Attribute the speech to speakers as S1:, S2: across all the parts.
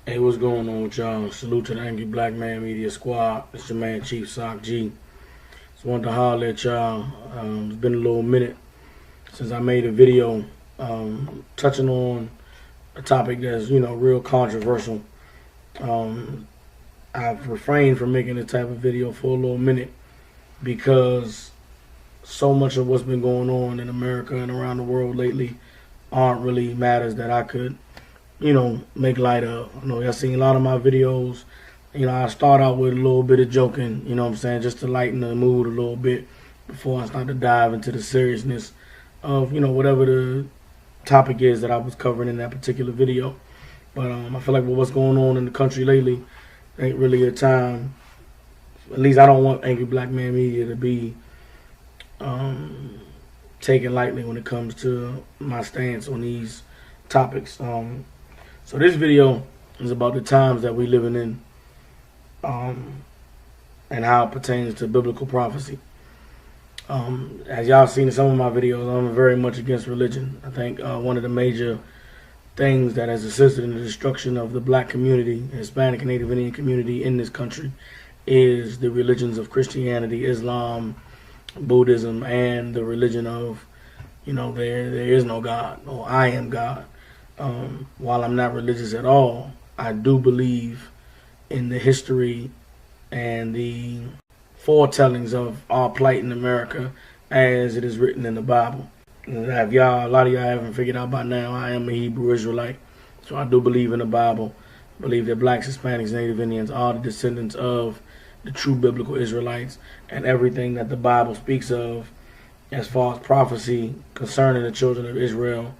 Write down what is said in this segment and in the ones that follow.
S1: Hey, what's going on with y'all? Salute to the Angry Black Man Media Squad. It's your man Chief Sock G. Just wanted to holler at y'all. It's been a little minute since I made a video touching on a topic that's, real controversial. I've refrained from making this type of video for a little minute because so much of what's been going on in America and around the world lately aren't really matters that I could make light of. I know y'all seen a lot of my videos. I start out with a little bit of joking, what I'm saying, just to lighten the mood a little bit before I start to dive into the seriousness of, whatever the topic is that I was covering in that particular video. But I feel like with what's going on in the country lately, ain't really a time, at least I don't want Angry Black Man Media to be taken lightly when it comes to my stance on these topics. So this video is about the times that we're living in and how it pertains to biblical prophecy. As y'all seen in some of my videos, I'm very much against religion. I think one of the major things that has assisted in the destruction of the black community, Hispanic and Native Indian community in this country, is the religions of Christianity, Islam, Buddhism, and the religion of, there is no God, or I am God. While I'm not religious at all, I do believe in the history and the foretellings of our plight in America as it is written in the Bible. A lot of y'all haven't figured out by now, I am a Hebrew Israelite. So I do believe in the Bible. I believe that blacks, Hispanics, Native Indians are the descendants of the true biblical Israelites, and everything that the Bible speaks of as far as prophecy concerning the children of Israel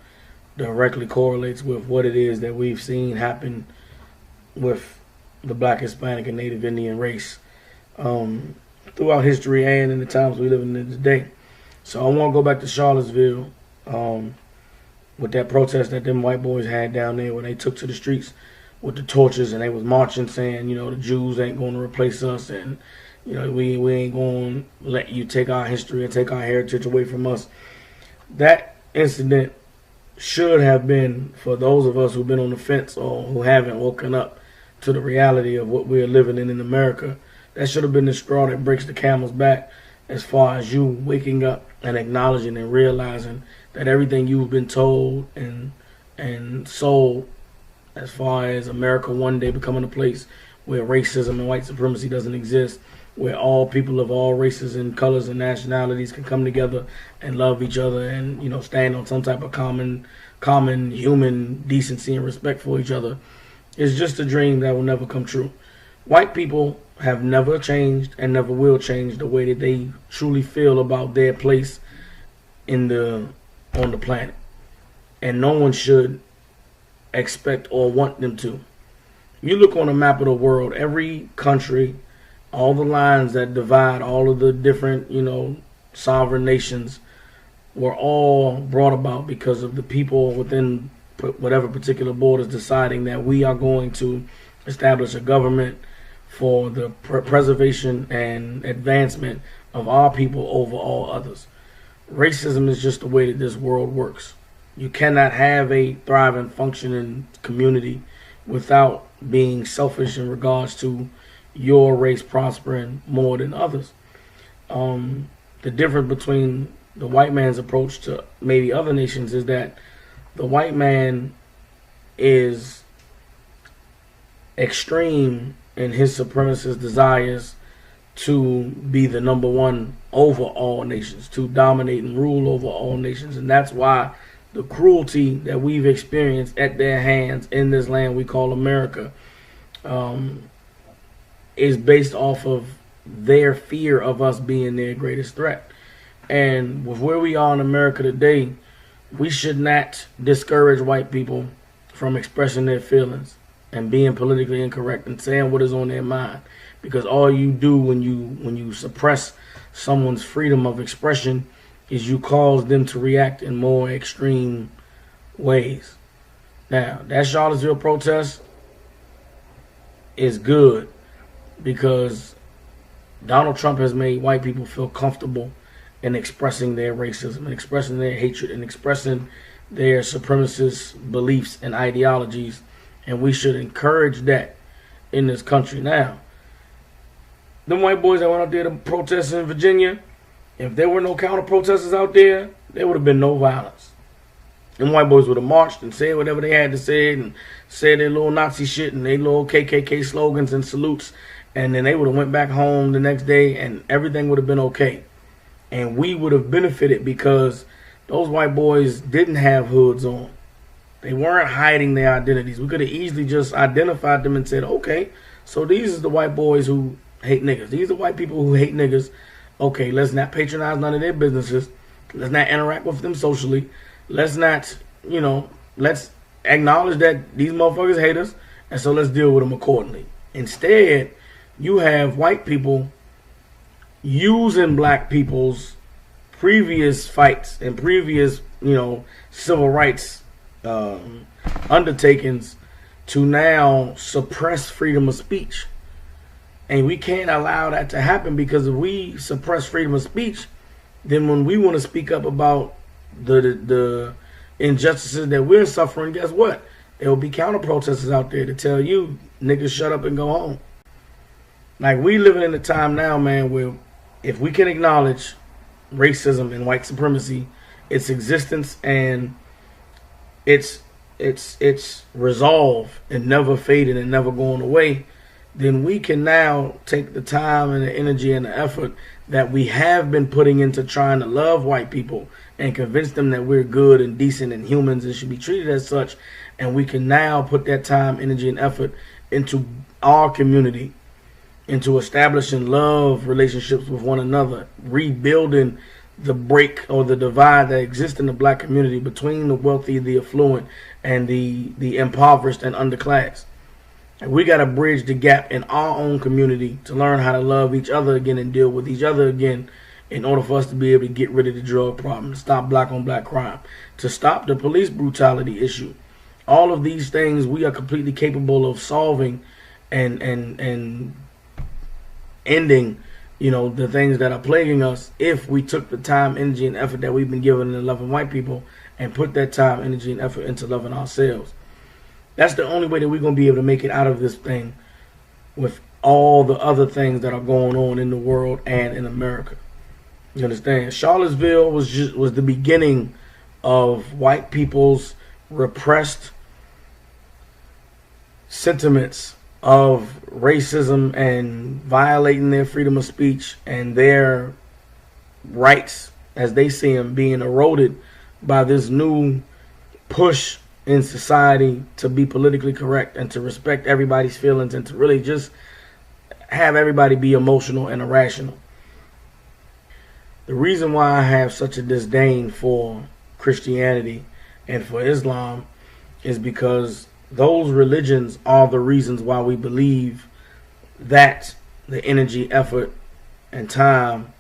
S1: directly correlates with what it is that we've seen happen with the black, Hispanic, and Native Indian race throughout history and in the times we live in today. So I want to go back to Charlottesville with that protest that them white boys had down there when they took to the streets with the torches and they was marching saying, the Jews ain't going to replace us, and we ain't going to let you take our history and take our heritage away from us. That incident should have been, for those of us who've been on the fence or who haven't woken up to the reality of what we're living in America, that should have been the straw that breaks the camel's back, as far as you waking up and acknowledging and realizing that everything you've been told and sold as far as America one day becoming a place where racism and white supremacy doesn't exist, where all people of all races and colors and nationalities can come together and love each other and, stand on some type of common human decency and respect for each other, is just a dream that will never come true. White people have never changed and never will change the way that they truly feel about their place on the planet. And no one should expect or want them to. You look on a map of the world, every country, all the lines that divide all of the different, sovereign nations were all brought about because of the people within whatever particular borders deciding that we are going to establish a government for the preservation and advancement of our people over all others. Racism is just the way that this world works. You cannot have a thriving, functioning community without being selfish in regards to your race prospering more than others. The difference between the white man's approach to maybe other nations is that the white man is extreme in his supremacist desires to be the number one over all nations, to dominate and rule over all nations. And that's why the cruelty that we've experienced at their hands in this land we call America is based off of their fear of us being their greatest threat. And with where we are in America today, we should not discourage white people from expressing their feelings and being politically incorrect and saying what is on their mind. Because all you do when you suppress someone's freedom of expression is you cause them to react in more extreme ways. Now, that Charlottesville protest is good because Donald Trump has made white people feel comfortable in expressing their racism and expressing their hatred and expressing their supremacist beliefs and ideologies And we should encourage that in this country. Now, them white boys that went out there to protest in Virginia, if there were no counter protesters out there, there would have been no violence. Them white boys would have marched and said whatever they had to say and said their little Nazi shit and their little KKK slogans and salutes, and then they would have went back home the next day and everything would have been okay. And we would have benefited because those white boys didn't have hoods on. They weren't hiding their identities. We could have easily just identified them and said, okay, so these are the white boys who hate niggas. These are white people who hate niggas. Okay, let's not patronize none of their businesses. Let's not interact with them socially. Let's not, let's acknowledge that these motherfuckers hate us, and so let's deal with them accordingly. Instead, you have white people using black people's previous fights and previous, civil rights undertakings to now suppress freedom of speech. And we can't allow that to happen, because if we suppress freedom of speech, then when we want to speak up about the injustices that we're suffering, guess what? There will be counter protesters out there to tell you, niggas, shut up and go home. Like, we living in a time now, man, where if we can acknowledge racism and white supremacy, its existence and its resolve and never fading and never going away, then we can now take the time and the energy and the effort that we have been putting into trying to love white people and convince them that we're good and decent and humans and should be treated as such. And we can now put that time, energy, and effort into our community, into establishing love relationships with one another, rebuilding the break or the divide that exists in the black community between the wealthy, the affluent, and the impoverished and underclass. And we got to bridge the gap in our own community to learn how to love each other again and deal with each other again, in order for us to be able to get rid of the drug problem, to stop black on black crime, to stop the police brutality issue. All of these things we are completely capable of solving and ending, the things that are plaguing us, if we took the time, energy, and effort that we've been given in loving white people and put that time, energy, and effort into loving ourselves. That's the only way that we're going to be able to make it out of this thing with all the other things that are going on in the world and in America. You understand? Charlottesville was the beginning of white people's repressed sentiments of racism and violating their freedom of speech and their rights, as they see them, being eroded by this new push in society to be politically correct and to respect everybody's feelings and to really just have everybody be emotional and irrational. The reason why I have such a disdain for Christianity and for Islam is because those religions are the reasons why we believe that the energy, effort, and time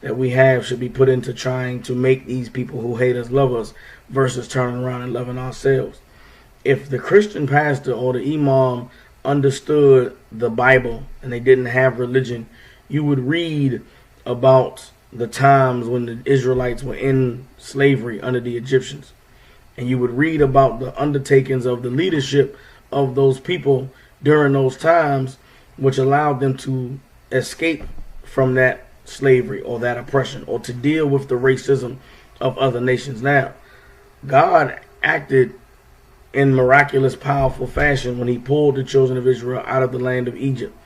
S1: that we have should be put into trying to make these people who hate us love us, versus turning around and loving ourselves. If the Christian pastor or the imam understood the Bible and they didn't have religion, you would read about the times when the Israelites were in slavery under the Egyptians. And you would read about the undertakings of the leadership of those people during those times, which allowed them to escape from that slavery or that oppression, or to deal with the racism of other nations. Now, God acted in miraculous, powerful fashion when he pulled the children of Israel out of the land of Egypt.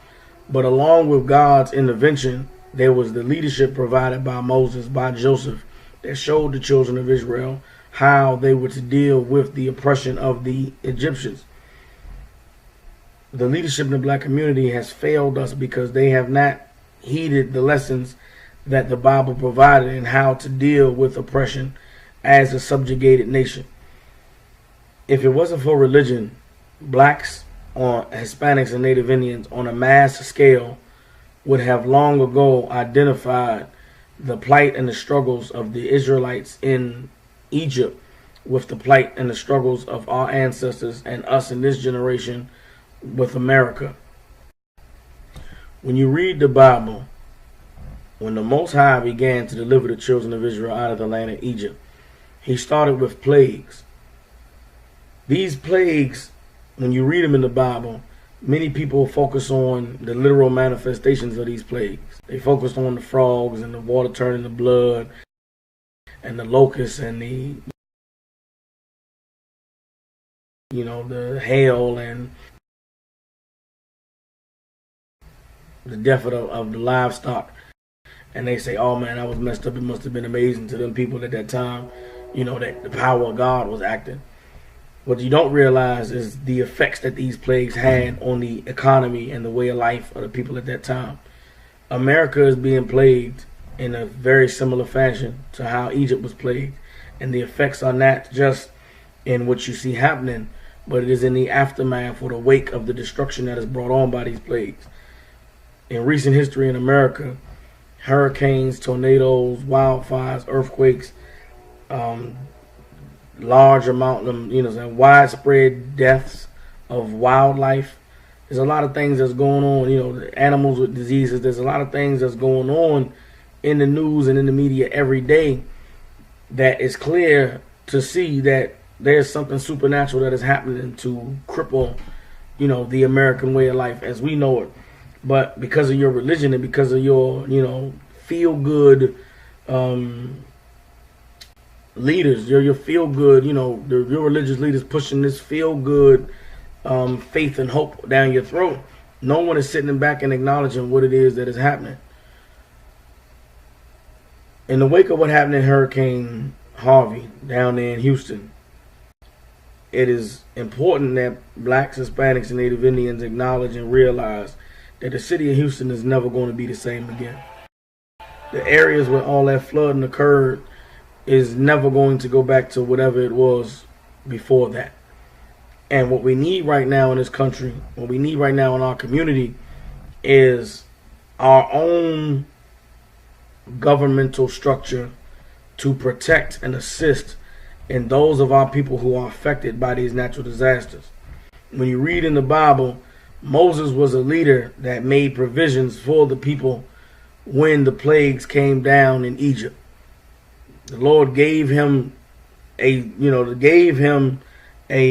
S1: But along with God's intervention, there was the leadership provided by Moses, by Joseph, that showed the children of Israel how they were to deal with the oppression of the Egyptians. The leadership in the black community has failed us because they have not heeded the lessons that the Bible provided in how to deal with oppression as a subjugated nation. If it wasn't for religion, blacks, or Hispanics and Native Indians on a mass scale would have long ago identified the plight and the struggles of the Israelites in Egypt with the plight and the struggles of our ancestors and us in this generation with America. When you read the Bible, when the Most High began to deliver the children of Israel out of the land of Egypt, he started with plagues. These plagues when you read them in the Bible, many people focus on the literal manifestations of these plagues. They focused on the frogs and the water turning to blood and the locusts and the hail and the death of the livestock. And they say, oh man, that was messed up. It must have been amazing to them people at that time, that the power of God was acting. What you don't realize is the effects that these plagues had on the economy and the way of life of the people at that time. America is being plagued in a very similar fashion to how Egypt was plagued. And the effects are not just in what you see happening, but it is in the aftermath or the wake of the destruction that is brought on by these plagues. In recent history in America, hurricanes, tornadoes, wildfires, earthquakes, large amount of, widespread deaths of wildlife. There's a lot of things that's going on, animals with diseases. There's a lot of things that's going on in the news and in the media every day that is clear to see that there's something supernatural that is happening to cripple, the American way of life as we know it. But because of your religion and because of your, feel-good leaders, your feel-good, your religious leaders pushing this feel-good faith and hope down your throat, no one is sitting back and acknowledging what it is that is happening. In the wake of what happened in Hurricane Harvey down there in Houston, it is important that blacks, Hispanics, and Native Indians acknowledge and realize that the city of Houston is never going to be the same again. The areas where all that flooding occurred is never going to go back to whatever it was before that. And what we need right now in this country, what we need right now in our community, is our own governmental structure to protect and assist in those of our people who are affected by these natural disasters. When you read in the Bible, Moses was a leader that made provisions for the people when the plagues came down in Egypt. The Lord gave him a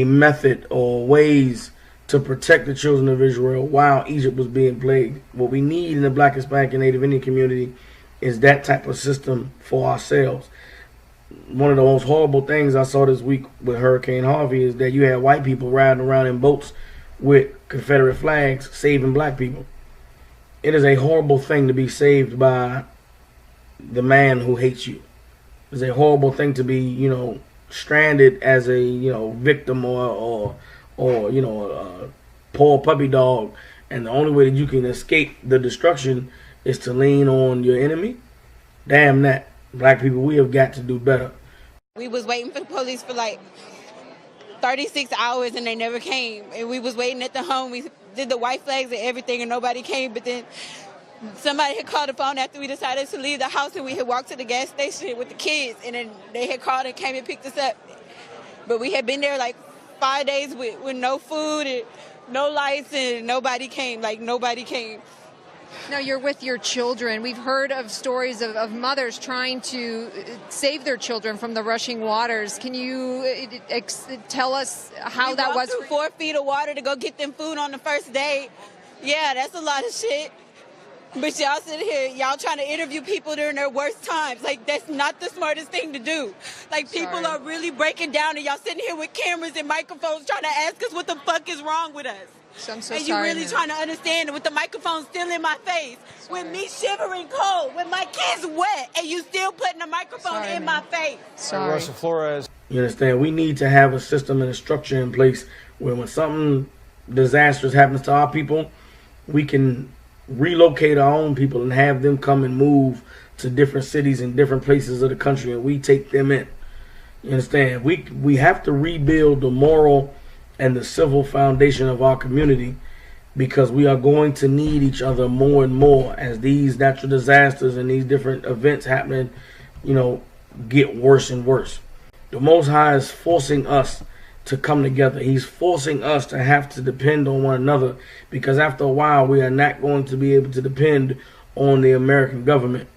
S1: method or ways to protect the children of Israel while Egypt was being plagued. What we need in the Black, Hispanic, and Native Indian community is that type of system for ourselves. One of the most horrible things I saw this week with Hurricane Harvey is that you had white people riding around in boats with Confederate flags saving black people. It is a horrible thing to be saved by the man who hates you. It's a horrible thing to be, stranded as a, victim or a poor puppy dog. And the only way that you can escape the destruction is to lean on your enemy. Damn that. Black people, we have got to do better.
S2: We was waiting for the police for like 36 hours and they never came. And we was waiting at the home. We did the white flags and everything and nobody came. But then somebody had called the phone after we decided to leave the house and we had walked to the gas station with the kids. And then they had called and came and picked us up. But we had been there like 5 days with no food and no lights and nobody came.
S3: Now you're with your children. We've heard of stories of mothers trying to save their children from the rushing waters. Can you tell us how that was?
S2: We walked through 4 feet of water to go get them food on the first day. Yeah, that's a lot of shit. But y'all sitting here, y'all trying to interview people during their worst times. Like, that's not the smartest thing to do. Like, people are really breaking down and y'all sitting here with cameras and microphones trying to ask us what the fuck is wrong with us.
S3: So I'm so
S2: and
S3: sorry.
S2: You really trying to understand it with the microphone still in my face, with me shivering cold, with my kids wet, and you still putting the microphone in my face.
S3: Sorry.
S4: Russell Flores.
S1: You understand? We need to have a system and a structure in place where when something disastrous happens to our people, we can relocate our own people and have them come and move to different cities and different places of the country, and we take them in. You understand? We have to rebuild the moral and the civil foundation of our community, because we are going to need each other more and more as these natural disasters and these different events happening, get worse and worse. The Most High is forcing us to come together. He's forcing us to have to depend on one another, because after a while we are not going to be able to depend on the American government.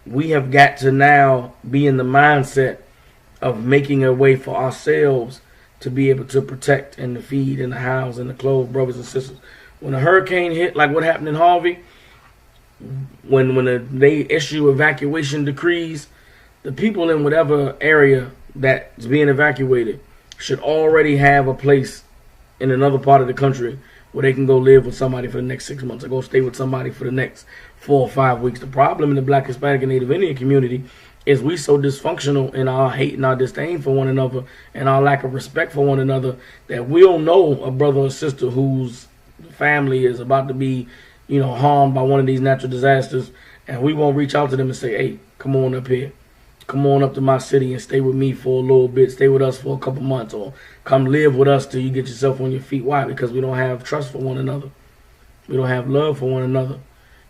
S1: We have got to now be in the mindset of making a way for ourselves to be able to protect and to feed and to house and to clothe brothers and sisters. When a hurricane hit, like what happened in Harvey, when they issue evacuation decrees, the people in whatever area that's being evacuated should already have a place in another part of the country where they can go live with somebody for the next 6 months or go stay with somebody for the next 4 or 5 weeks. The problem in the Black, Hispanic, and Native Indian community is we so dysfunctional in our hate and our disdain for one another and our lack of respect for one another that we don't know a brother or sister whose family is about to be, harmed by one of these natural disasters, and we won't reach out to them and say, hey, come on up here. Come on up to my city and stay with me for a little bit. Stay with us for a couple months, or come live with us till you get yourself on your feet. Why? Because we don't have trust for one another. We don't have love for one another.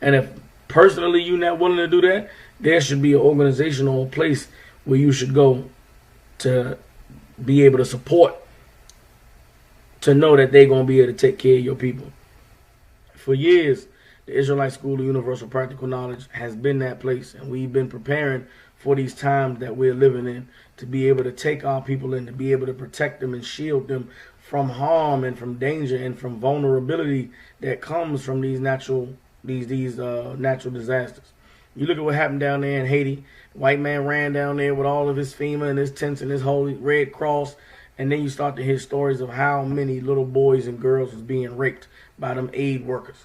S1: And if personally you're not willing to do that, there should be an organization or a place where you should go to be able to support, to know that they're going to be able to take care of your people. For years, the Israelite School of Universal Practical Knowledge has been that place, and we've been preparing for these times that we're living in to be able to take our people in, to be able to protect them and shield them from harm and from danger and from vulnerability that comes from these natural disasters. You look at what happened down there in Haiti. The white man ran down there with all of his FEMA and his tents and his Holy Red Cross, and then you start to hear stories of how many little boys and girls was being raped by them aid workers.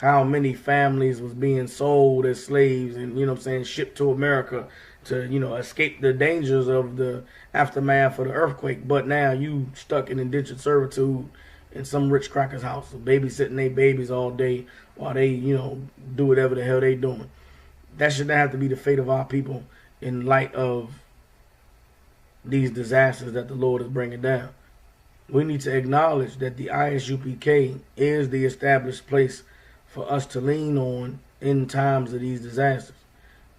S1: How many families was being sold as slaves and, shipped to America to, escape the dangers of the aftermath of the earthquake. But now you stuck in indentured servitude in some rich cracker's house, babysitting their babies all day while they, do whatever the hell they doing. That should not have to be the fate of our people in light of these disasters that the Lord is bringing down. We need to acknowledge that the ISUPK is the established place for us to lean on in times of these disasters.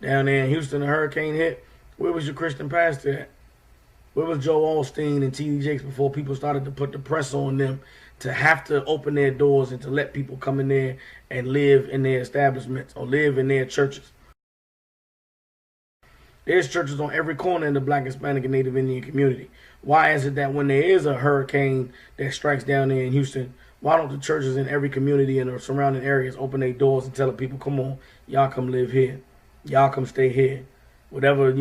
S1: Down there in Houston, the hurricane hit. Where was your Christian pastor at? Where was Joe Osteen and T.D. Jakes before people started to put the press on them to have to open their doors and to let people come in there and live in their establishments or live in their churches? There's churches on every corner in the Black, Hispanic, and Native Indian community. Why is it that when there is a hurricane that strikes down there in Houston, why don't the churches in every community and the surrounding areas open their doors and tell the people, come on, y'all come live here. Y'all come stay here. Whatever,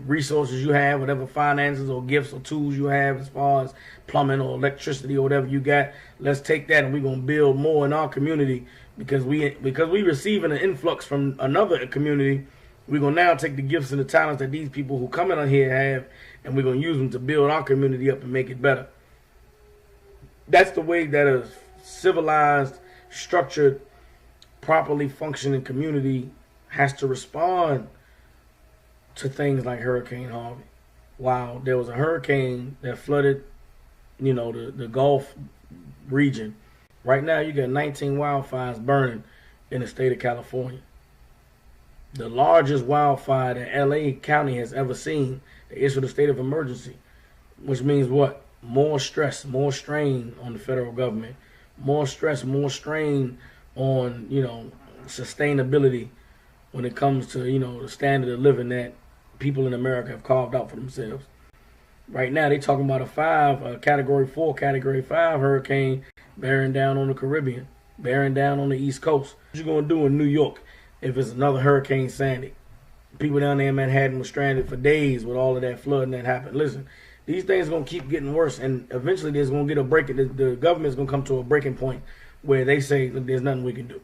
S1: resources you have, whatever finances or gifts or tools you have as far as plumbing or electricity or whatever you got, let's take that and we're going to build more in our community because we receiving an influx from another community. We're going to now take the gifts and the talents that these people who come in here have, and we're going to use them to build our community up and make it better. That's the way that a civilized, structured, properly functioning community has to respond to things like Hurricane Harvey. Wow, there was a hurricane that flooded, the Gulf region. Right now, you got 19 wildfires burning in the state of California. The largest wildfire that LA County has ever seen. They issued a state of emergency, which means what? More stress, more strain on the federal government, more stress, more strain on, sustainability when it comes to, the standard of living that people in America have carved out for themselves. Right now, they're talking about a Category 4, Category 5 hurricane bearing down on the Caribbean, bearing down on the East Coast. What you going to do in New York if it's another Hurricane Sandy? People down there in Manhattan were stranded for days with all of that flooding that happened. Listen, these things are going to keep getting worse, and eventually there's going to get a break. The government's going to come to a breaking point where they say that there's nothing we can do.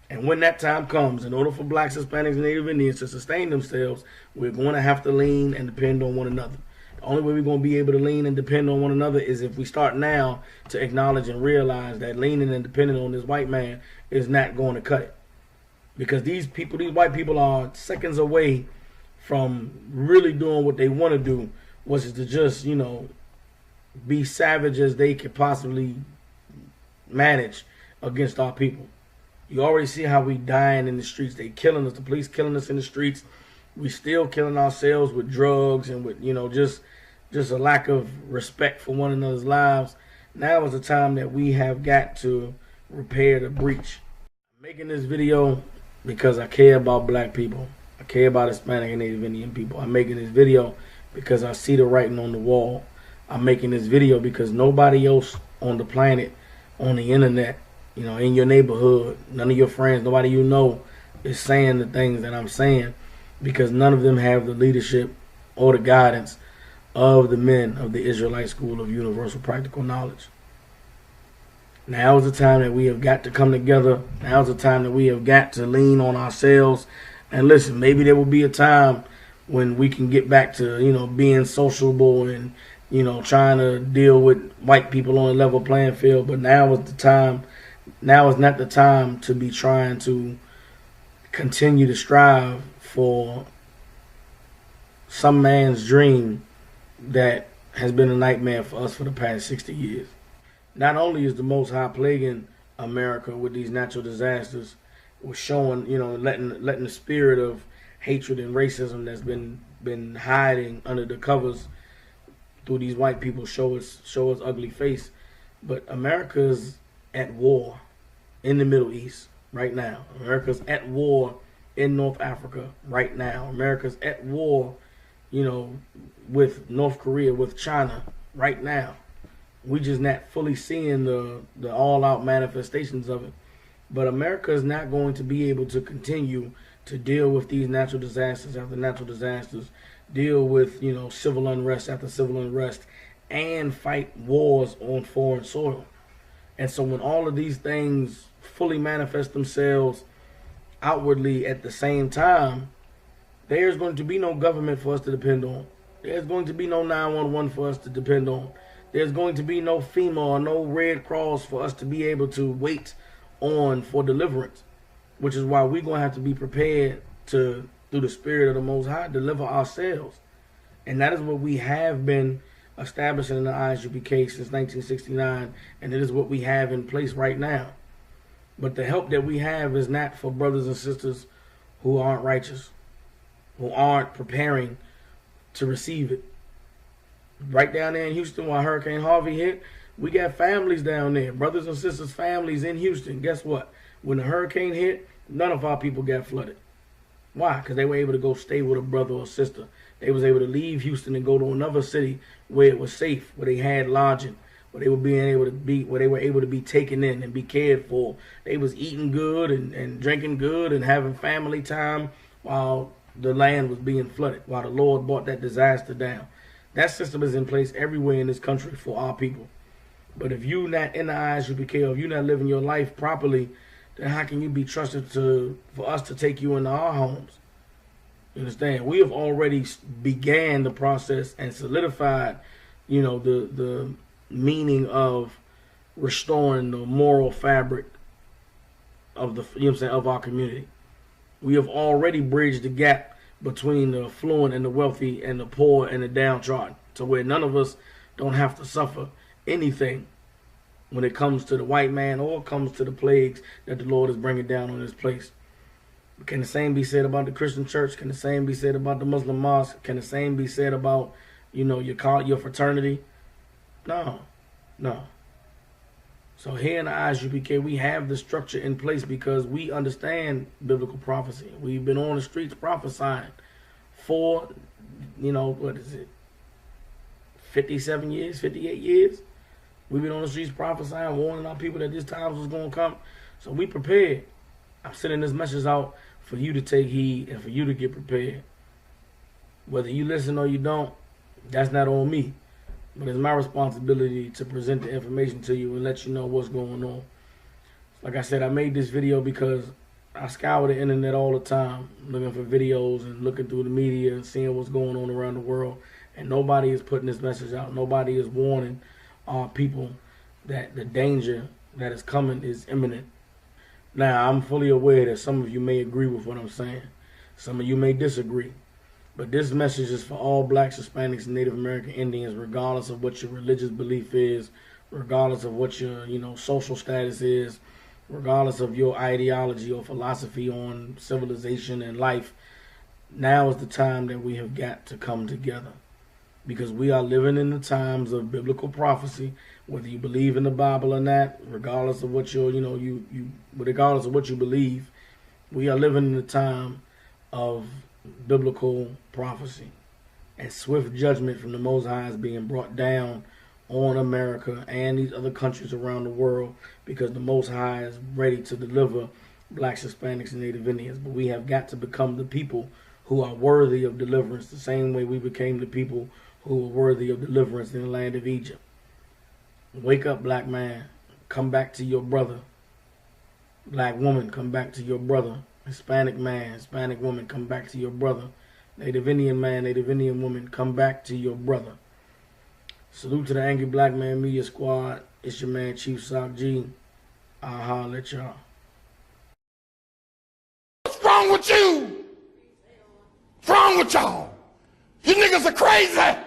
S1: And when that time comes, in order for Blacks, Hispanics, and Native Indians to sustain themselves, we're going to have to lean and depend on one another. The only way we're going to be able to lean and depend on one another is if we start now to acknowledge and realize that leaning and depending on this white man is not going to cut it. Because these white people are seconds away from really doing what they want to do, which is to just, be savage as they could possibly manage against our people. You already see how we dying in the streets. They killing us. The police killing us in the streets. We still killing ourselves with drugs and with, just a lack of respect for one another's lives. Now is the time that we have got to repair the breach. I'm making this video because I care about Black people. I care about Hispanic and Native Indian people. I'm making this video because I see the writing on the wall. I'm making this video because nobody else on the planet, on the internet, in your neighborhood, none of your friends, nobody you know is saying the things that I'm saying, because none of them have the leadership or the guidance of the men of the Israelite School of Universal Practical Knowledge. Now is the time that we have got to come together. Now is the time that we have got to lean on ourselves. And listen, maybe there will be a time when we can get back to, being sociable and, trying to deal with white people on a level playing field. But now is the time. Now is not the time to be trying to continue to strive for some man's dream that has been a nightmare for us for the past 60 years. Not only is the Most High plaguing America with these natural disasters, we're showing, letting the spirit of hatred and racism that's been hiding under the covers through these white people show its ugly face. But America's at war in the Middle East right now. America's at war in North Africa right now. America's at war, with North Korea, with China right now. We just not fully seeing the all-out manifestations of it. But America is not going to be able to continue to deal with these natural disasters after natural disasters, deal with, civil unrest after civil unrest, and fight wars on foreign soil. And so when all of these things fully manifest themselves outwardly at the same time, there's going to be no government for us to depend on. There's going to be no 911 for us to depend on. There's going to be no FEMA or no Red Cross for us to be able to wait on for deliverance, which is why we're going to have to be prepared to, through the Spirit of the Most High, deliver ourselves. And that is what we have been establishing in the ISUPK since 1969, and it is what we have in place right now. But the help that we have is not for brothers and sisters who aren't righteous, who aren't preparing to receive it. Right down there in Houston, while Hurricane Harvey hit, we got families down there, brothers and sisters, families in Houston. Guess what? When the hurricane hit, none of our people got flooded. Why? Because they were able to go stay with a brother or sister. They was able to leave Houston and go to another city where it was safe, where they had lodging, where they were able to be taken in and be cared for. They was eating good and drinking good and having family time while the land was being flooded, while the Lord brought that disaster down. That system is in place everywhere in this country for our people. But if you're not in the ISUPK, or if you're not living your life properly, then how can you be trusted for us to take you into our homes? You understand? We have already began the process and solidified, the meaning of restoring the moral fabric of of our community. We have already bridged the gap between the affluent and the wealthy and the poor and the downtrodden, to where none of us don't have to suffer anything when it comes to the white man or comes to the plagues that the Lord is bringing down on this place. Can the same be said about the Christian church? Can the same be said about the Muslim mosque? Can the same be said about, your fraternity? No. So here in the ISUPK, we have the structure in place because we understand biblical prophecy. We've been on the streets prophesying for, 57 years, 58 years? We've been on the streets prophesying, warning our people that this time was going to come. So we prepared. I'm sending this message out for you to take heed and for you to get prepared. Whether you listen or you don't, that's not on me. But it's my responsibility to present the information to you and let you know what's going on. Like I said, I made this video because I scour the internet all the time, looking for videos and looking through the media and seeing what's going on around the world. And nobody is putting this message out. Nobody is warning our people that the danger that is coming is imminent. Now, I'm fully aware that some of you may agree with what I'm saying. Some of you may disagree. But this message is for all blacks, Hispanics, and Native American Indians, regardless of what your religious belief is, regardless of what your, social status is, regardless of your ideology or philosophy on civilization and life. Now is the time that we have got to come together, because we are living in the times of biblical prophecy, whether you believe in the Bible or not, regardless of what regardless of what you believe, we are living in the time of biblical prophecy. and swift judgment from the Most High is being brought down on America and these other countries around the world, because the Most High is ready to deliver blacks, Hispanics, and Native Indians. But we have got to become the people who are worthy of deliverance, the same way we became the people who were worthy of deliverance in the land of Egypt. Wake up, black man. Come back to your brother. Black woman, come back to your brother. Hispanic man, Hispanic woman, come back to your brother. Native Indian man, Native Indian woman, come back to your brother. Salute to the Angry Black Man Media Squad. It's your man, Chief Sock G. I'll holler at y'all.
S4: What's wrong with you? What's wrong with y'all? You niggas are crazy.